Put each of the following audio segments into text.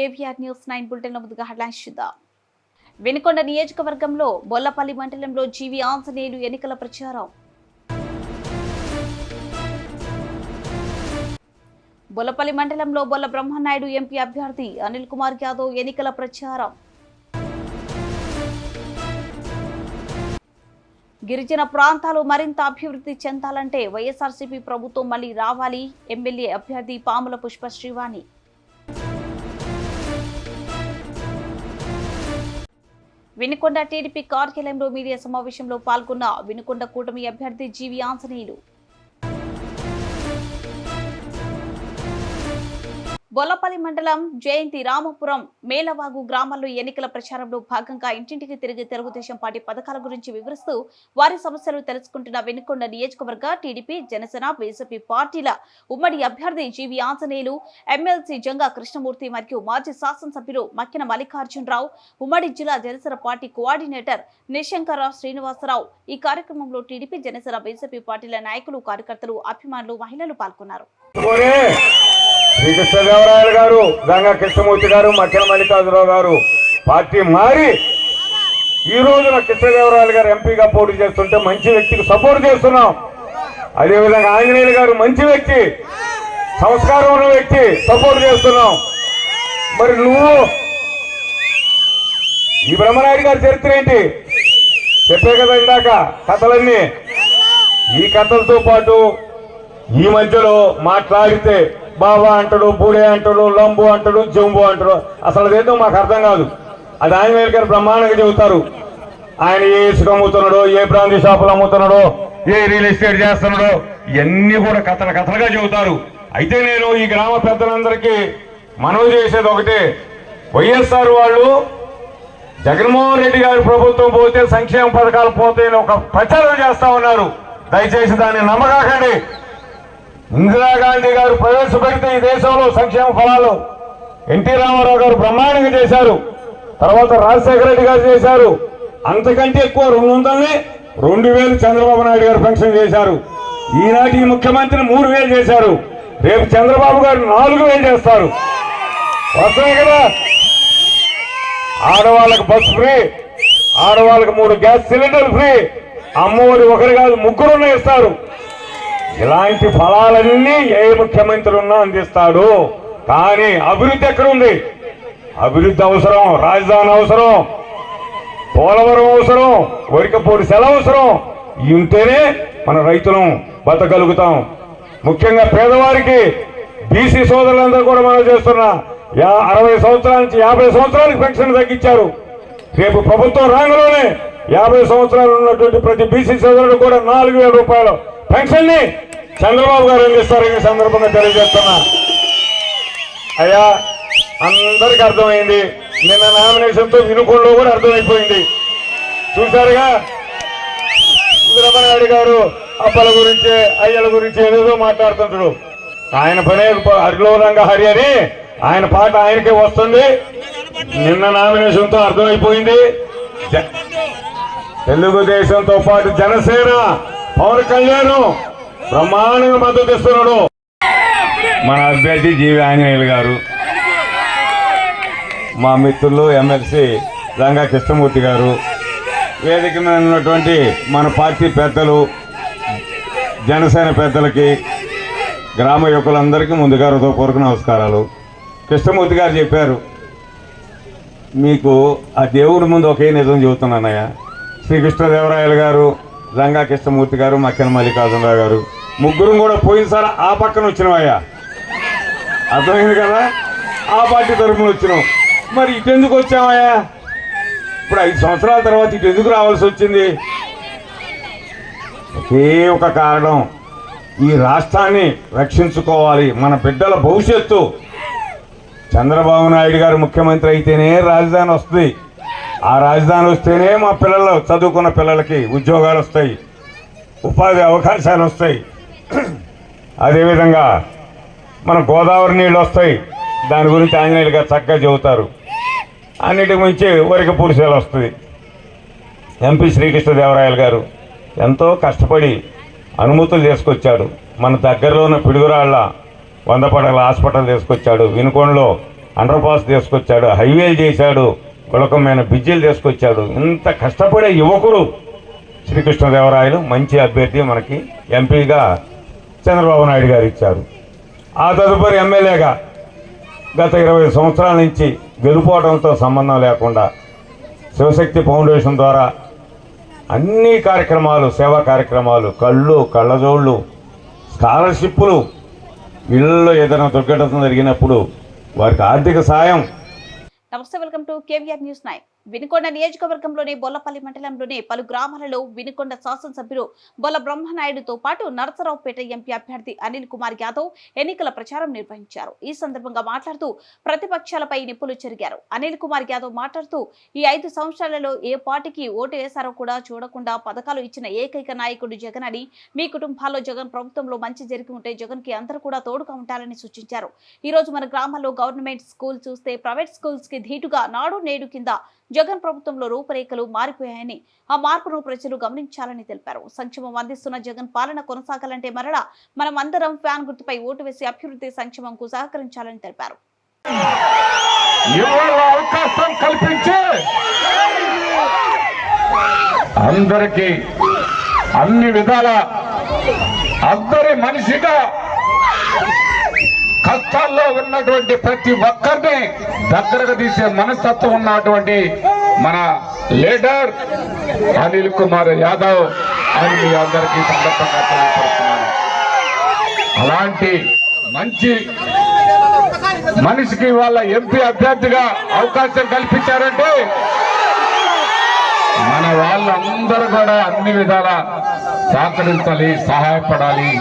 KVR news 9 bulletin ముందుగా headlines చూద్దాం. వినుకొండ నియోజకవర్గంలో బొల్లపల్లి మండలంలో జీవి ఆంజనేయులు ఎన్నికల ప్రచారం. బొల్లపల్లి మండలంలో బొల్ల బ్రహ్మనాయుడు ఎంపీ అభ్యర్థి అనిల్ కుమార్ యాదవ్ ఎన్నికల ప్రచారం. గిరిజన ప్రాంతాలు మరింత అభివృద్ధి చెందాలంటే వైఎస్ఆర్సీపీ ప్రభుత్వం మళ్లీ రావాలి. ఎమ్మెల్యే అభ్యర్థి పాముల పుష్ప శ్రీవాణి. వినుకొండ టీడీపీ కార్యాలయంలో మీడియా సమావేశంలో పాల్గొన్న వినుకొండ కూటమి అభ్యర్థి జీవి ఆంజనేయులు. బొల్లపల్లి మండలం జయంతి రామపురం మేలవాగు గ్రామాల్లో ఎన్నికల ప్రచారంలో భాగంగా ఇంటింటికి తిరిగి తెలుగుదేశం పార్టీ పథకాల గురించి వివరిస్తూ వారి సమస్యలు తెలుసుకుంటున్న వినుకొండ నియోజకవర్గ టీడీపీ, జనసేన, బీజేపీ పార్టీల ఉమ్మడి అభ్యర్థి జీవి ఆంజనేయులు, ఎమ్మెల్సీ జంగా కృష్ణమూర్తి మరియు మాజీ శాసనసభ్యులు మక్కిన మల్లికార్జునరావు, ఉమ్మడి జిల్లా జనసేన పార్టీ కోఆర్డినేటర్ నిశంకరరావు శ్రీనివాసరావు. ఈ కార్యక్రమంలో టీడీపీ, జనసేన, బీజేపీ పార్టీల నాయకులు, కార్యకర్తలు, అభిమానులు, మహిళలు పాల్గొన్నారు. శ్రీకృష్ణదేవరాయలు గారు, గంగా కృష్ణమూర్తి గారు, మక్కిన మల్లికార్జునరావు గారు పార్టీ మారి ఈ రోజున కృష్ణదేవరాయలు గారు ఎంపీగా పోటీ చేస్తుంటే మంచి వ్యక్తికి సపోర్ట్ చేస్తున్నాం. అదేవిధంగా ఆంజనేయులు గారు మంచి వ్యక్తి, సంస్కారం ఉన్న వ్యక్తి, సపోర్ట్ చేస్తున్నాం. మరి నువ్వు ఈ బ్రహ్మనాయుడు గారి చరిత్ర ఏంటి చెప్పే కదా ఇందాక కథలన్నీ. ఈ కథలతో పాటు ఈ మధ్యలో మాట్లాడితే బాబా అంటాడు, బూడే అంటాడు, లంబు అంటాడు, జంబు అంటాడు. అసలు అదేంటో మాకు అర్థం కాదు. అది ఆంజనేయులు గారు బ్రహ్మాండంగా చెబుతారు. ఆయన ఏ ఇసుక అమ్ముతున్నాడో, ఏ బ్రాందీ షాపులు అమ్ముతున్నాడో, ఏ రియల్ ఎస్టేట్ చేస్తున్నాడో ఇవన్నీ కూడా కథలుగా చెబుతారు. అయితే నేను ఈ గ్రామ పెద్దలందరికీ మనవి చేసేది ఒకటే, వైఎస్ఆర్ వాళ్ళు జగన్మోహన్ రెడ్డి గారి ప్రభుత్వం పోతే సంక్షేమ పథకాలు పోతాయని ఒక ప్రచారం చేస్తా ఉన్నారు. దయచేసి దాన్ని నమ్మకాకండి. ఇందిరాగాంధీ గారు ప్రవేశపెడితే ఈ దేశంలో సంక్షేమ ఫలాలు ఎన్టీ రామారావు గారు బ్రహ్మాండంగా చేశారు. తర్వాత రాజశేఖర రెడ్డి గారు చేశారు. అంతకంటే ఎక్కువ 200ని 2000 చంద్రబాబు నాయుడు గారు పెన్షన్ చేశారు. ఈనాటి ముఖ్యమంత్రి 3000 చేశారు. రేపు చంద్రబాబు గారు 4000 చేస్తారు. వస్తాయి కదా. ఆడవాళ్ళకు బస్సు ఫ్రీ, ఆడవాళ్ళకు 3 గ్యాస్ సిలిండర్లు ఫ్రీ, అమ్మఒడి ఒకరు కాదు 3 ఇస్తారు. ఇలాంటి ఫలాలన్నీ ఏ ముఖ్యమంత్రి ఉన్నా అందిస్తాడు. కానీ అభివృద్ధి ఎక్కడుంది? అభివృద్ధి అవసరం, రాజధాని అవసరం, పోలవరం అవసరం, వరికపూడి సెలవు అవసరం. ఉంటేనే మన రైతులం బతకగలుగుతాం. ముఖ్యంగా పేదవారికి, బీసీ సోదరులందరూ కూడా మనం చేస్తున్నా 60 సంవత్సరాల నుంచి 50 సంవత్సరాలకు పెన్షన్ తగ్గించారు. రేపు ప్రభుత్వం రంగంలోనే 50 సంవత్సరాలు ఉన్నటువంటి ప్రతి బీసీ సోదరుడు కూడా 4000 రూపాయలు పెన్షన్ ని చంద్రబాబు గారు అందిస్తారని సందర్భంగా తెలియజేస్తున్నా. అయ్యా అందరికి అర్థమైంది. నిన్న నామినేషన్ తో వినుకొండలో కూడా అర్థమైపోయింది. చూశారుగా, రమణారెడ్డి గారు అబ్బల గురించి, అయ్యల గురించి ఏదేదో మాట్లాడుతుంటాడు. ఆయన పనే అరిలోరంగా హరి అని ఆయన పాట ఆయనకే వస్తుంది. నిన్న నామినేషన్ తో అర్థమైపోయింది. తెలుగుదేశంతో పాటు జనసేన, పవన్ కళ్యాణ్ బ్రహ్మాండంగా మద్దతు ఇస్తున్నాడు. మన అభ్యర్థి జీవి ఆంజనేయులు గారు, మా మిత్రులు ఎమ్మెల్సీ గంగా కృష్ణమూర్తి గారు, వేదిక మీద ఉన్నటువంటి మన పార్టీ పెద్దలు, జనసేన పెద్దలకి, గ్రామ యువకులందరికీ ముందుగా హృదయపూర్వక నమస్కారాలు. కృష్ణమూర్తి గారు చెప్పారు, మీకు ఆ దేవుడి ముందు ఒకే నిజం చెబుతున్నానయ్యా. శ్రీకృష్ణదేవరాయలు గారు, గంగా కృష్ణమూర్తి గారు, మక్కిన మల్లికార్జునరావు గారు ముగ్గురు కూడా పోయినసారి ఆ పక్కన వచ్చినామయ్యా. అర్థమైంది కదా, ఆ పార్టీ తరఫున వచ్చినాం. మరి ఇటెందుకు వచ్చామయ్యా? ఇప్పుడు 5 సంవత్సరాల తర్వాత ఇటు ఎందుకు రావాల్సి వచ్చింది? ఒకే ఒక కారణం, ఈ రాష్ట్రాన్ని రక్షించుకోవాలి, మన బిడ్డల భవిష్యత్తు. చంద్రబాబు నాయుడు గారు ముఖ్యమంత్రి అయితేనే రాజధాని వస్తుంది. ఆ రాజధాని వస్తేనే మా పిల్లలు, చదువుకున్న పిల్లలకి ఉద్యోగాలు వస్తాయి, ఉపాధి అవకాశాలు వస్తాయి. అదేవిధంగా మన గోదావరి నీళ్ళు వస్తాయి. దాని గురించి ఆంజనేయులు గారు చక్కగా చెబుతారు. అన్నిటికి మించి వరికపూడి సేల వస్తుంది. ఎంపీ శ్రీకృష్ణదేవరాయలు గారు ఎంతో కష్టపడి అనుమతులు తీసుకొచ్చాడు. మన దగ్గరలో ఉన్న పిడుగురాళ్ళ 100 పడగల హాస్పిటల్ తీసుకొచ్చాడు. వినుకొండలో అండర్ పాస్ తీసుకొచ్చాడు, హైవేలు చేశాడు, కులకమైన బ్రిడ్జిలు తీసుకొచ్చాడు. ఇంత కష్టపడే యువకుడు శ్రీకృష్ణదేవరాయలు మంచి అభ్యర్థి మనకి ఎంపీగా చంద్రబాబు నాయుడు గారు ఇచ్చారు. ఆ తదుపరి ఎమ్మెల్యేగా గత 20 సంవత్సరాల నుంచి గెలుపోవడంతో సంబంధం లేకుండా శివశక్తి ఫౌండేషన్ ద్వారా అన్ని కార్యక్రమాలు, సేవా కార్యక్రమాలు, కళ్ళజోళ్ళు, స్కాలర్షిప్పులు, ఇళ్ళలో ఏదైనా దుర్ఘటన జరిగినప్పుడు వారికి ఆర్థిక సాయం. నమస్తే, welcome to KVR news 9. Vinukonda నియోజకవర్గంలోని బొల్లపల్లి మండలంలోని పలు గ్రామాలలో వినుకొండ శాసనసభ్యులు బొల్ల బ్రహ్మనాయుడుతో పాటు నరసరావుపేట ఎంపీ అభ్యర్థి అనిల్ కుమార్ యాదవ్ ఎన్నికల ప్రచారం నిర్వహించారు. ఈ సందర్భంగా మాట్లాడుతూ ప్రతిపక్షాలపై నిప్పులు చెరిగారు. అనిల్ కుమార్ యాదవ్ మాట్లాడుతూ ఈ 5 సంవత్సరాలలో ఏ పార్టీకి ఓటు వేశారో కూడా చూడకుండా పథకాలు ఇచ్చిన ఏకైక నాయకుడు జగన్ అని, మీ కుటుంబాల్లో జగన్ ప్రభుత్వంలో మంచి జరిగి ఉంటే జగన్ కి అందరూ కూడా తోడుగా ఉంటారని సూచించారు. ఈ రోజు మన గ్రామాల్లో గవర్నమెంట్ స్కూల్ చూస్తే ప్రైవేట్ స్కూల్స్ కి ధీటుగా నాడు నేడు కింద జగన్ ప్రభుత్వంలో రూపురేఖలు మారిపోయాయని, ఆ మార్పును ప్రజలు గమనించాలని తెలిపారు. సంక్షేమం అందిస్తున్న జగన్ పాలన కొనసాగాలంటే మరలా మనం అందరం ఫ్యాన్ గుర్తుపై ఓటు వేసి అభివృద్ధి సంక్షేమంకు సహకరించాలని తెలిపారు. అవకాశం కల్పించి అందరికీ అన్ని విధాల అందరి మనిషిగా కష్టాల్లో ఉన్నటువంటి ప్రతి ఒక్కరిని దగ్గరకు తీసే మనస్తత్వం ఉన్నటువంటి మన లీడర్ అనిల్ కుమార్ యాదవ్ అని మీ అందరికీ సందర్భంగా తెలియపరుస్తున్నాను. అలాంటి మంచి మనిషికి వాళ్ళ ఎంపీ అభ్యర్థిగా అవకాశం కల్పించారంటే మన వాళ్ళందరూ కూడా అన్ని విధాల సహకరించాలి, సహాయపడాలి.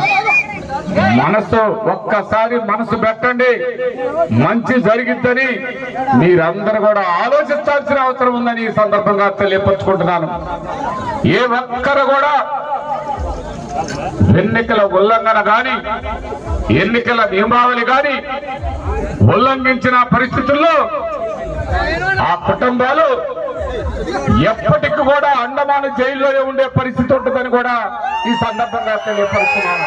ఒక్కసారి మనసు పెట్టండి, మంచి జరిగిద్దని మీరందరూ కూడా ఆలోచించాల్సిన అవసరం ఉందని ఈ సందర్భంగా తెలియపరుచుకుంటున్నాను. ఏ ఒక్కరు కూడా ఎన్నికల ఉల్లంఘన గాని, ఎన్నికల నియమావళి గాని ఉల్లంఘించిన పరిస్థితుల్లో ఆ కుటుంబాలు ఎప్పటికి కూడా అండమాన జైల్లోనే ఉండే పరిస్థితి ఉంటుందని కూడా ఈ సందర్భంగా తెలియపరుస్తున్నాను.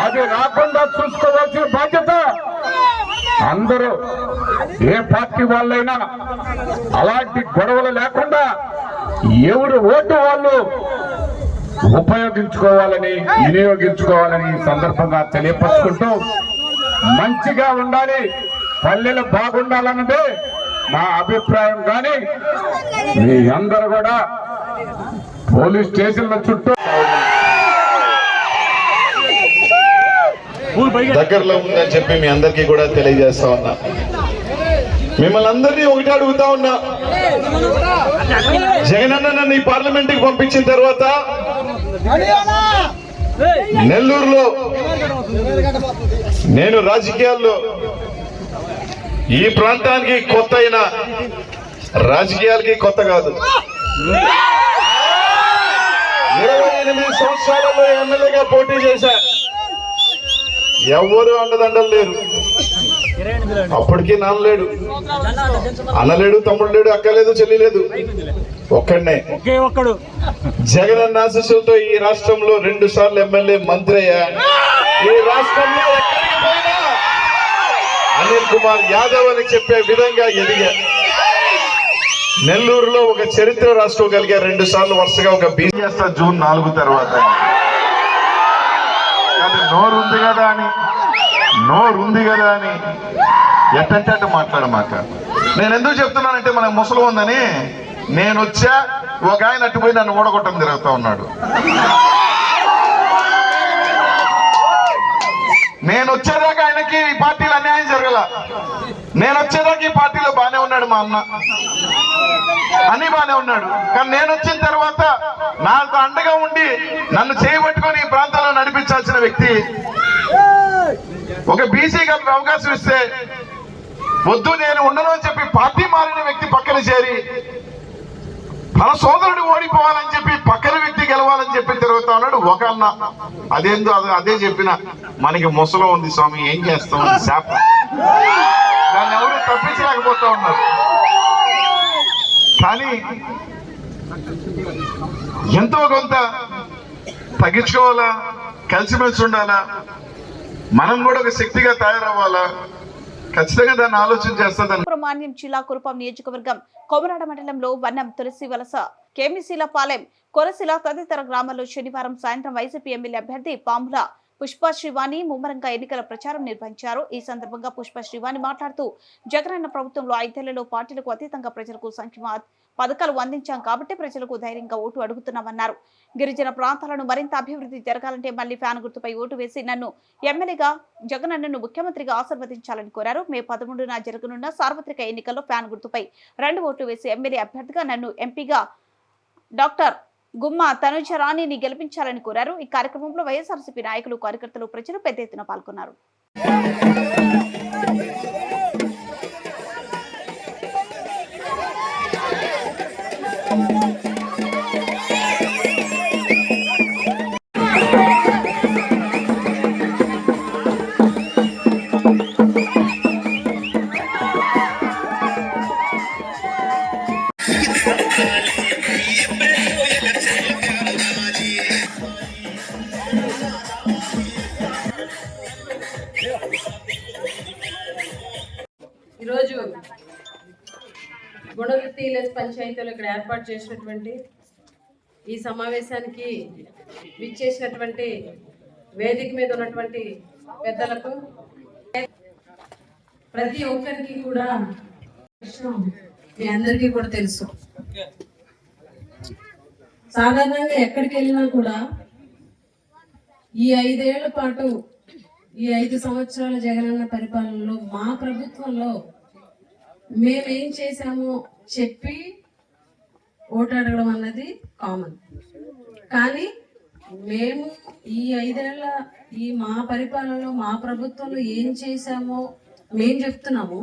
అది రాకుండా చూసుకోవాల్సిన బాధ్యత అందరూ, ఏ పార్టీ వాళ్ళైనా అలాంటి గొడవలు లేకుండా ఎవరు ఓటు వాళ్ళు ఉపయోగించుకోవాలని, వినియోగించుకోవాలని ఈ సందర్భంగా తెలియపరుచుకుంటూ మంచిగా ఉండాలి, పల్లెలు బాగుండాలన్నదే నా అభిప్రాయం. కానీ మీ అందరూ కూడా పోలీస్ స్టేషన్ల చుట్టూ దగ్గరలో ఉందని చెప్పి మీ అందరికీ కూడా తెలియజేస్తా ఉన్నా. మిమ్మల్ని అందరినీ ఒకటి అడుగుతా ఉన్నా, జగనన్న నన్ను ఈ పార్లమెంట్ కి పంపించిన తర్వాత నెల్లూరులో నేను రాజకీయాల్లో ఈ ప్రాంతానికి కొత్త అయినా రాజకీయాలకి కొత్త కాదు. 28 సంవత్సరాలలో ఎమ్మెల్యేగా పోటీ చేశా. ఎవరు అండదండలు లేరు. అప్పటికీ నాన్న లేడు, అన్న లేడు, తమ్ముడు లేడు, అక్క లేదు, చెల్లి లేదు, ఒక్కడనే. జగనన్న ఆశీస్సులతో ఈ రాష్ట్రంలో 2 సార్లు ఎమ్మెల్యే, మంత్రి అయ్యా. ఈ రాష్ట్రంలో ఎక్కడికి పోయినా అనిల్ కుమార్ యాదవ్ అని చెప్పే విధంగా ఎదిగా. నెల్లూరులో ఒక చరిత్ర రాసుకోగలిగా 2 సార్లు వరుసగా. ఒక బీజేస్తా జూన్ 4 తర్వాత. నోరు ఉంది కదా అని ఎట్టంటే అట్టు మాట్లాడమాక. నేను ఎందుకు చెప్తున్నానంటే మనకు ముసలు ఉందని. నేను వచ్చా, ఒక ఆయన అట్టుపోయి నన్ను ఓడగొట్టం తిరుగుతా ఉన్నాడు. నేను వచ్చేదాకా ఆయనకి ఈ పార్టీలో అన్యాయం జరగల. నేను వచ్చేదాకా ఈ పార్టీలో బాగానే ఉన్నాడు మా అన్న, అన్ని బాగానే ఉన్నాడు. కానీ నేను వచ్చిన తర్వాత నాకు అండగా ఉండి నన్ను చేయబట్టుకొని ఈ ప్రాంతంలో నడిపించాల్సిన వ్యక్తి, ఒక బీసీకి అవకాశం ఇస్తే వద్దు నేను ఉండను అని చెప్పి పార్టీ మారిన వ్యక్తి పక్కన చేరి తన సోదరుడు ఓడిపోవాలని చెప్పి పక్కన వ్యక్తి గెలవాలని చెప్పి తిరుగుతా ఉన్నాడు ఒక అన్న. అదేందో అదే చెప్పిన, మనకి ముసలం ఉంది స్వామి, ఏం చేస్తాం, శాప. దాన్ని ఎవరు తప్పించలేకపోతా ఉన్నారు. కానీ ఎంతో కొంత తగ్గించుకోవాలా, కలిసిమెలిసి ఉండాలా, మనం కూడా ఒక శక్తిగా తయారవ్వాలా. ఖచ్చితంగా దాన్ని ఆలోచన చేస్తాను. సుబ్రహ్మణ్యం జిల్లా కురుపాం నియోజకవర్గం కొమరాడ మండలంలో వనం తులసి వలస కేమిశీల పాలెం కొరసిల తదితర గ్రామాల్లో శనివారం సాయంత్రం వైసీపీ ఎమ్మెల్యే అభ్యర్థి పాముల పుష్ప శ్రీవాణి ముమ్మరంగా ఎన్నికల ప్రచారం నిర్వహించారు. ఈ సందర్భంగా పుష్ప శ్రీవాణి మాట్లాడుతూ జగనన్న ప్రభుత్వంలో 5 ఏళ్లలో పార్టీలకు అతీతంగా ప్రజలకు సంక్షేమ పథకాలు అందించాం కాబట్టి ప్రజలకు ధైర్యంగా ఓటు అడుగుతున్నామన్నారు. గిరిజన ప్రాంతాలను మరింత అభివృద్ధి జరగాలంటే మళ్లీ ఫ్యాన్ గుర్తుపై ఓటు వేసి నన్ను ఎమ్మెల్యేగా జగనన్నను ముఖ్యమంత్రిగా ఆశీర్వదించాలని కోరారు. మే 11న జరగనున్న సార్వత్రిక ఎన్నికల్లో ఫ్యాన్ గుర్తుపై 2 ఓట్లు వేసి ఎమ్మెల్యే అభ్యర్థిగా నన్ను ఎంపీగా డాక్టర్ గుమ్మా తనుజ రాణిని గెలిపించాలని కోరారు. ఈ కార్యక్రమంలో వైఎస్ఆర్సీపీ నాయకులు, కార్యకర్తలు, ప్రజలు పెద్ద ఎత్తున పాల్గొన్నారు. ఈరోజు గుణవృత్తి పంచాయతీలు ఇక్కడ ఏర్పాటు చేసినటువంటి ఈ సమావేశానికి విచ్చేసినటువంటి వేదిక మీద ఉన్నటువంటి పెద్దలకు, ప్రతి ఒక్కరికి కూడా మీ అందరికీ కూడా తెలుసు. సాధారణంగా ఎక్కడికి వెళ్ళినా కూడా ఈ 5 ఏళ్ల పాటు, ఈ 5 సంవత్సరాల జగనన్న పరిపాలనలో మా ప్రభుత్వంలో మేమేం చేశామో చెప్పి ఓటు అడగడం అన్నది కామన్. కానీ మేము ఈ 5 ఏళ్ల ఈ మా పరిపాలనలో, మా ప్రభుత్వంలో ఏం చేశామో మేము చెప్తున్నాము.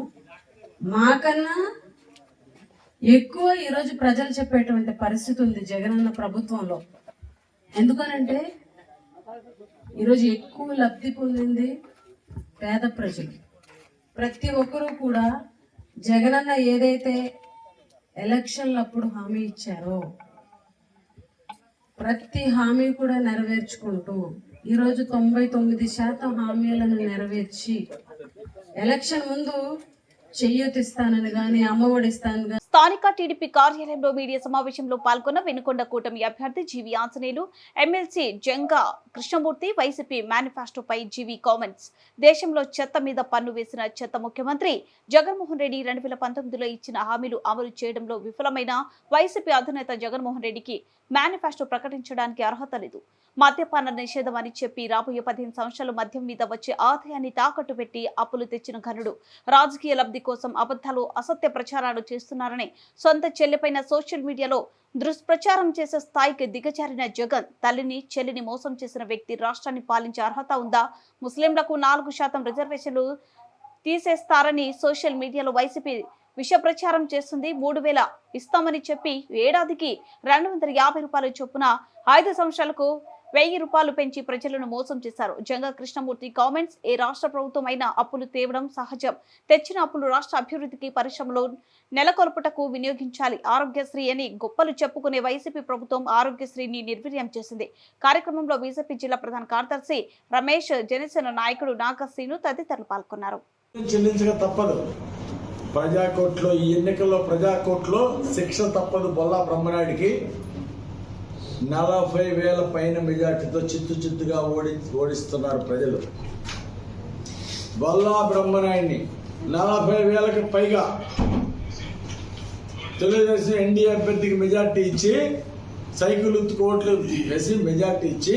మాకన్నా ఎక్కువ ఈరోజు ప్రజలు చెప్పేటువంటి పరిస్థితి ఉంది జగనన్న ప్రభుత్వంలో. ఎందుకనంటే ఈరోజు ఎక్కువ లబ్ధి పొందింది పేద ప్రజలు. ప్రతి ఒక్కరూ కూడా జగనన్న ఏదైతే ఎలక్షన్లప్పుడు హామీ ఇచ్చారో ప్రతి హామీ కూడా నెరవేర్చుకుంటూ ఈరోజు 99% హామీలను నెరవేర్చి ఎలక్షన్ ముందు చెయ్యొతిస్తానని కానీ అమ్మఒడిస్తానని కానీ. స్థానిక టీడీపీ కార్యాలయంలో మీడియా సమావేశంలో పాల్గొన్న వెనుకొండ కూటమి అభ్యర్థి జీవి ఆంజనేయులు, ఎమ్మెల్సీ జంగా కృష్ణమూర్తి. వైసీపీ మేనిఫెస్టోపై జీవి కామెంట్స్. దేశంలో చెత్త మీద పన్ను వేసిన చెత్త ముఖ్యమంత్రి జగన్మోహన్ రెడ్డి 2019లో ఇచ్చిన హామీలు అమలు చేయడంలో విఫలమైన వైసీపీ అధినేత జగన్మోహన్ రెడ్డికి మేనిఫెస్టో ప్రకటించడానికి అర్హత లేదు. మద్యపాన నిషేధం అని చెప్పి రాబోయే 15 సంవత్సరాలు మద్యం మీద వచ్చే ఆదాయాన్ని తాకట్టు పెట్టి అప్పులు తెచ్చిన ఘనుడు. రాజకీయ లబ్ధి కోసం అబద్ధాలు, అసత్య ప్రచారాలు చేస్తున్నారని సొంత చెల్లిపైన సోషల్ మీడియాలో దుష్ప్రచారం చేసే స్థాయికి దిగజారిన జగన్ తల్లిని, చెల్లిని మోసం చేసిన వ్యక్తి రాష్ట్రాన్ని పాలించే అర్హత ఉందా? ముస్లింలకు 4% రిజర్వేషన్లు తీసేస్తారని సోషల్ మీడియాలో వైసీపీ విష ప్రచారం చేస్తుంది. 3000 ఇస్తామని చెప్పి ఏడాదికి 250 రూపాయల చొప్పున 5 సంవత్సరాలకు 1000 రూపాయలు పెంచి ప్రజలను మోసం చేశారు. జంగా కృష్ణమూర్తి కామెంట్స్. ఏ రాష్ట్ర ప్రభుత్వం అయినా అప్పులు తేవడం సహజం. తెచ్చిన అప్పులు రాష్ట్ర అభివృద్ధికి, పరిశ్రమలో నెలకొల్పుటకు వినియోగించాలి. ఆరోగ్యశ్రీ అని గొప్పలు చెప్పుకునే వైసీపీ ప్రభుత్వం ఆరోగ్యశ్రీని నిర్వీర్యం చేసింది. కార్యక్రమంలో బీజేపీ జిల్లా ప్రధాన కార్యదర్శి రమేష్, జనసేన నాయకుడు నాగశ్రీను తదితరులు పాల్గొన్నారు. చెల్లించక తప్పదు. ప్రజాకోర్టులో ఈ ఎన్నికల్లో ప్రజాకోర్టులో శిక్ష తప్పదు. బొల్లా బ్రహ్మనాయుడికి 40,000 పైన మెజార్టీతో చిత్తుగా ఓడిస్తున్నారు ప్రజలు. బొల్లా బ్రహ్మనాయుడిని 40,000కి పైగా తెలుగుదేశం ఎన్డీఏ అభ్యర్థికి మెజార్టీ ఇచ్చి, సైకిల్ ఓట్లు వేసి మెజార్టీ ఇచ్చి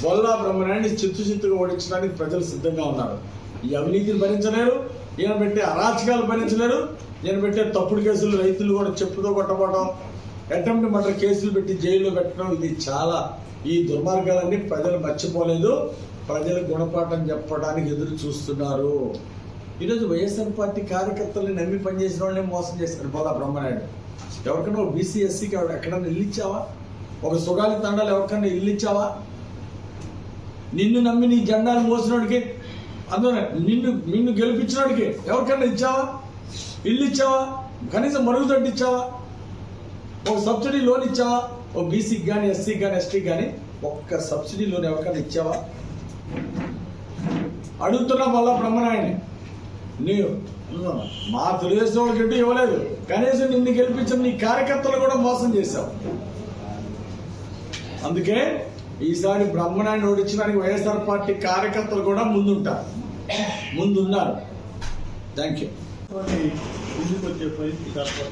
బొల్లా బ్రహ్మనాయుడిని చిత్తుగా ఓడించడానికి ప్రజలు సిద్ధంగా ఉన్నారు. ఈ అవినీతిని భరించలేరు, ఈయన పెట్టే అరాచకాలు భరించలేరు, ఈయన పెట్టే తప్పుడు కేసులు, రైతులు కూడా చెప్పుతో కొట్టబడటం, అటెంప్ట్ మర్డర్ కేసులు పెట్టి జైల్లో పెట్టడం, ఇది చాలా ఈ దుర్మార్గాలన్నీ ప్రజలు మర్చిపోలేదు. ప్రజలు గుణపాఠం చెప్పడానికి ఎదురు చూస్తున్నారు. ఈరోజు వైఎస్ఆర్ పార్టీ కార్యకర్తల్ని నమ్మి పనిచేసిన వాళ్ళని మోసం చేశారు బొల్లా బ్రహ్మనాయుడు. ఎవరికైనా ఒక బీసీ ఎస్సీకి ఎక్కడన్నా ఇల్లు ఇచ్చావా? ఒక సుగాలి తండాలు ఎవరికన్నా ఇల్లు ఇచ్చావా? నిన్ను నమ్మి నీ జెండాలు మోసినోడికి, అందులో నిన్ను గెలిపించినోడికి ఎవరికన్నా ఇచ్చావా? ఇల్లు ఇచ్చావా? కనీసం మరుగుదొడ్డి ఇచ్చావా? ఒక సబ్సిడీ లోన్ ఇచ్చావా? ఒక బీసీకి కానీ, ఎస్సీకి కానీ, ఎస్టీకి కానీ ఒక్క సబ్సిడీ లోన్ ఎవరికైనా ఇచ్చావా? అడుగుతున్నా మళ్ళా బ్రహ్మనాయుడిని. నీవు మా తెలుగుదేశం వాళ్ళకి ఇవ్వలేదు, కనీసం నిన్ను గెలిపించిన నీ కార్యకర్తలు కూడా మోసం చేశావు. అందుకే ఈసారి బ్రహ్మనాయుడు ఓడించడానికి వైఎస్ఆర్ పార్టీ కార్యకర్తలు కూడా ముందున్నారు. Thank you. ముందుకు వచ్చే పరిస్థితి కాదు.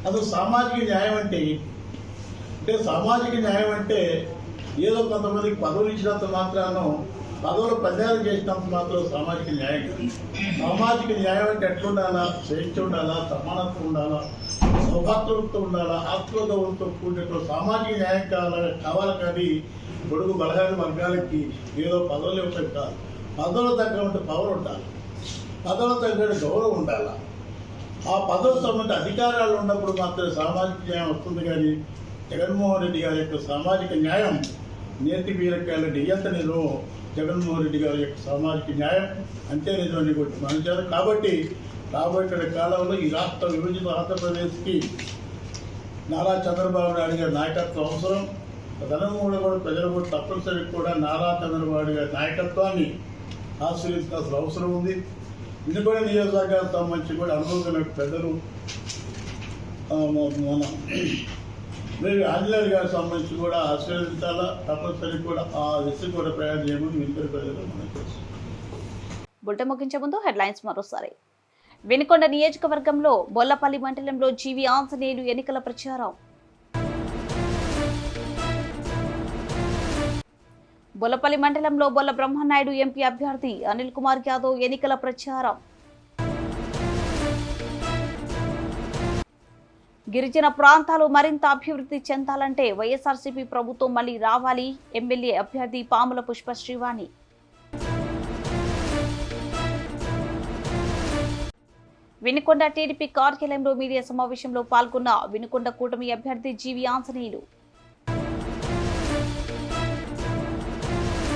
అసలు సామాజిక న్యాయం అంటే సామాజిక న్యాయం అంటే ఏదో కొంతమందికి పదవులు ఇచ్చినంత మాత్రాన పదవులు ప్రచారం చేసినంత మాత్రం సామాజిక న్యాయం. సామాజిక న్యాయం అంటే ఎట్లుండాలా? స్వేచ్ఛ ఉండాలా, సమానత్వం ఉండాలా, సౌభాగ్యంతో ఉండాలా, ఆత్మగౌరవంతో కూడినట్టు సామాజిక న్యాయం కావాలి. కానీ పొడుగు బలహీన వర్గాలకి ఏదో పదవులు ఇవ్వటం కాదు. పదవులు తగ్గ పవర్ ఉండాలి, పదవులు తగ్గ గౌరవం ఉండాలి. ఆ పదవులు సంబంధించిన అధికారాలు ఉన్నప్పుడు మాత్రమే సామాజిక న్యాయం వస్తుంది. కానీ జగన్మోహన్ రెడ్డి గారి యొక్క సామాజిక న్యాయం నేతి బీరకాయల నియంత నిజం. జగన్మోహన్ రెడ్డి గారి యొక్క సామాజిక న్యాయం అంతే నిజమని మనిషారు. కాబట్టి రాబోయే కాలంలో ఈ రాష్ట్ర విభజిత ఆంధ్రప్రదేశ్కి నారా చంద్రబాబు నాయుడు గారి నాయకత్వం అవసరం. తదనుగుణంగా కూడా ప్రజలు కూడా తప్పనిసరిగా కూడా నారా చంద్రబాబు గారి నాయకత్వాన్ని ఆశీర్వదించాల్సిన అవసరం ఉంది. వినుకొండ నియోజకవర్గానికి సంబంధించి కూడా అనుభవం పెద్దలు మన ఆంజనేయులు గారికి సంబంధించి కూడా ఆశీర్వదించాలా, తప్పనిసరి కూడా ఆ దిశ కూడా ప్రయాణం చేయమని వినుకొండ ప్రజలు మనం తెలుసు. బులెటిన్ ముగించే ముందు హెడ్లైన్స్ మరోసారి. వినుకొండ నియోజకవర్గంలో బొల్లపల్లి మండలంలో జీవి ఆంజనేయులు ఎన్నికల ప్రచారం. బొల్లపల్లి మండలంలో బొల్ల బ్రహ్మనాయుడు ఎంపీ అభ్యర్థి అనిల్ కుమార్ యాదవ్ ఎన్నికల ప్రచారం. గిరిజన ప్రాంతాలు మరింత అభివృద్ధి చెందాలంటే వైఎస్ఆర్సీపీ ప్రభుత్వం మళ్లీ రావాలి. ఎమ్మెల్యే అభ్యర్థి పాముల పుష్ప శ్రీవాణి. వినుకొండ టీడీపీ కార్యాలయంలో మీడియా సమావేశంలో పాల్గొన్న వినుకొండ కూటమి అభ్యర్థి జీవి ఆంజనేయులు.